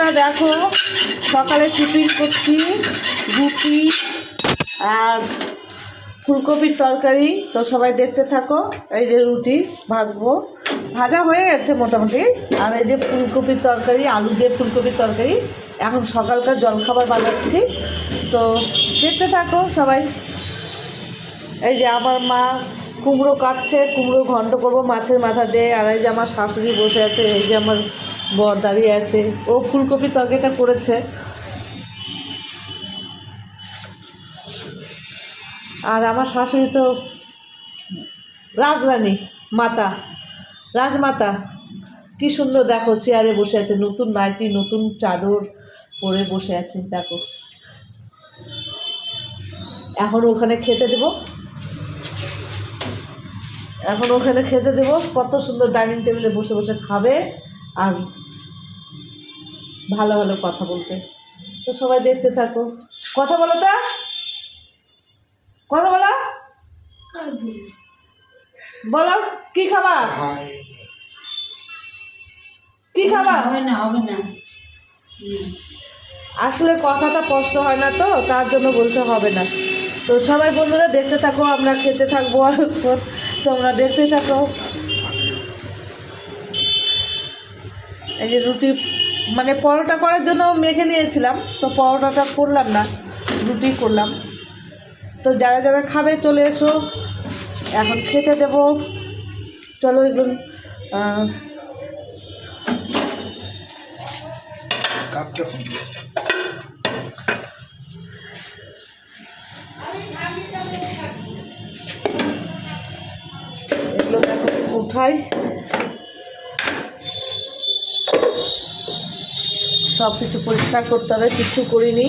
বন্ধুরা দেখো, সকালে টিফিন করছি রুটি আর ফুলকপির তরকারি। তো সবাই দেখতে থাকো। এই যে রুটি ভাজবো, ভাজা হয়ে গেছে মোটামুটি। আর এই যে ফুলকপির তরকারি, আলু দিয়ে ফুলকপির তরকারি। এখন সকালকার জলখাবার বানাচ্ছি, তো দেখতে থাকো সবাই। এই যে আমার মা কুমড়ো কাটছে, কুমড়ো ঘন্ট করবো মাছের মাথা দিয়ে। আর এই যে আমার শাশুড়ি বসে আছে, এই যে আমার বর দাঁড়িয়ে আছে, ও ফুলকপির তরকারিটা করেছে। আর আমার শাশুড়ি তো রাজরানী, মাতা, রাজমাতা। কি সুন্দর দেখো, চেয়ারে বসে আছে, নতুন নাইটি নতুন চাদর পরে বসে আছে দেখো। এখন ওখানে খেতে দেবো, এখন ওখানে খেতে দেবো। কত সুন্দর ডাইনিং টেবিলে বসে বসে খাবে আর ভালো ভালো কথা বলবে। তো সবাই দেখতে থাকো। কথা বলো, তা কথা বলো, বলো কি খাবা, কি খাবা? হবে না আসলে কথাটা স্পষ্ট হয় না, তো তার জন্য বলতে হবে না। তো সবাই বন্ধুরা দেখতে থাকো, আমরা খেতে থাকবো। তোমরা দেখতে থাকো। এই যে রুটি মানে পরোটা করার জন্য মেখে নিয়েছিলাম, তো পরোটাটা করলাম না, রুটি করলাম। তো যারা যারা খাবে চলে এসো, এখন খেতে দেব। চলো এগুলো এগুলো দেখো উঠাই, সব কিছু পরিষ্কার করতে হবে, কিছু করিনি।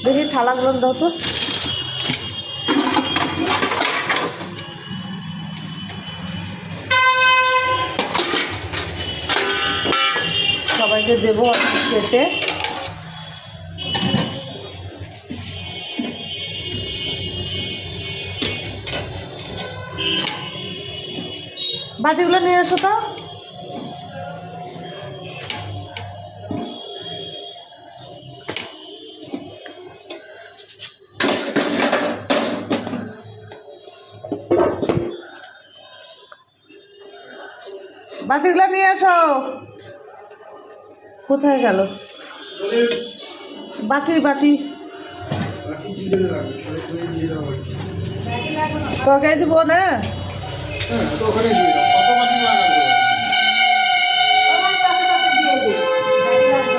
দেখি থালাগুলো দাও তো। সবাইকে দেবো খেতে। বাটিগুলো নিয়ে এসো তো। বাটিগুলো নিয়ে এসো। কোথায় গেল বাটি? বাটি তরকারি দিব না,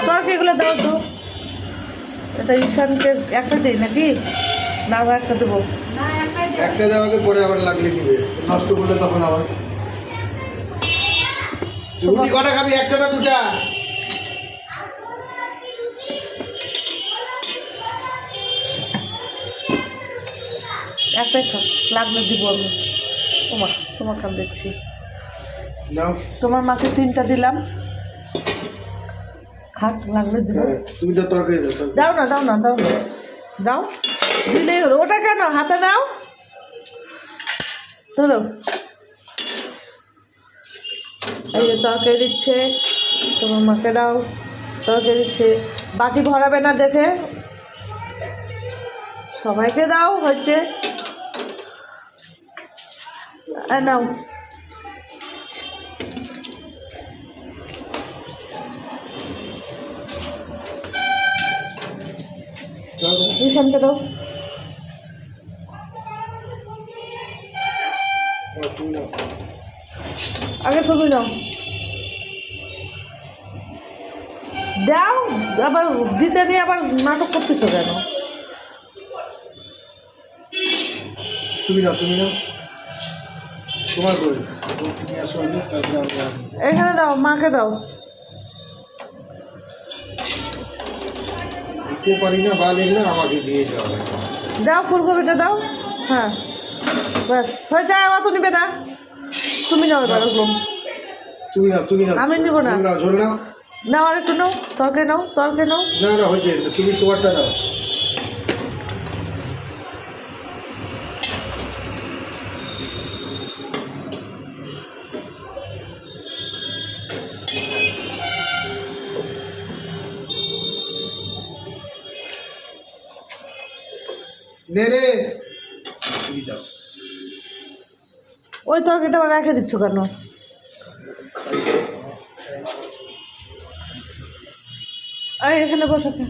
তরকারিগুলো দাও তো। এটা ঈশানকে একটা দিই নাকি, না আবার একটা দেবো? একটা দেওয়াকে পরে আবার লাগলে নিবে, নষ্ট করলে তখন আবার। রুটি কটা খাবি, একটা না দুটা? একটাই খাও, লাগলে দিব আমি। তোমার খান দেখছি, তোমার মাকে 3টা দিলাম, খাক লাগলে দিব। তুমি তো তরকারি দাও না, দাও না, দাও না, দাও। দিলেই হলো। ওটা কেন হাতে নাও, ধরো। এই যে তরকারি দিচ্ছে, তোমার মাকে দাও। তরকারি দিচ্ছে, বাটি ভরাবে না দেখে, সবাইকে দাও। হচ্ছে নাও। ঈশানকে দাও। আগে তুমি নাও, দাও। আবার দিতে নিয়ে আবার নাটক করতেছো কেন? তুমি নাও, তোমার বই এখানে দাও, মাকে দাও। দিতে পারি না বা লিখলে আমাকে দিয়ে যাও। দাও ফুলকপিটা দাও। হ্যাঁ ব্যাস হয়ে যায়, আবার তো নিবে না। তুমি নাও এবার ওগুলো। তুমি নাও, আমি নিব না। ঝোল নাও, নাও আর একটু নাও, তরকারি নাও, তরকারি নাও। না হয়েছে, তুমি তোমারটা দাও। দে রে এই দাও। ওই তরকারিটা আবার রেখে দিচ্ছ কেন? এই এখানে বসে খা।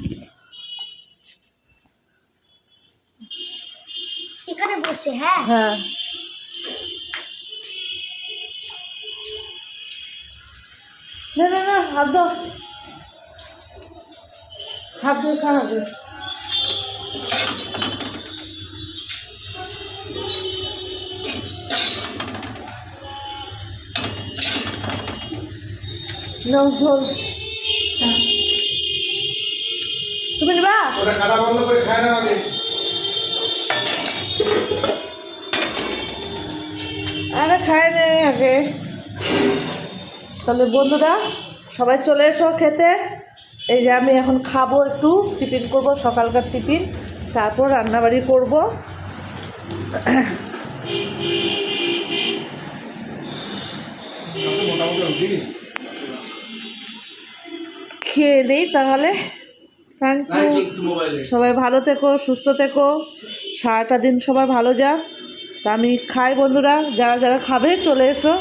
এখানে বসে, হ্যাঁ হ্যাঁ না না না, হাত দাও, হাত দিয়ে খা হবে। নাও ঝোল। তুমি নিবা? ওটা কাটা বন্ধ করে খায় না আগে। আরে খায় নে আগে। তাহলে বন্ধুরা সবাই চলে এসো খেতে। এই যে আমি এখন খাবো, একটু টিফিন করব, সকালকার টিফিন, তারপর রান্নাবাড়ি করব। মোটামুটি খেয়ে নেই তাহলে। Thank you. সবাই ভালো থেকো, সুস্থ থেকো, সারাটা দিন সবাই ভালো যাক। তা আমি খাই বন্ধুরা, যারা যারা খাবে চলে এসো।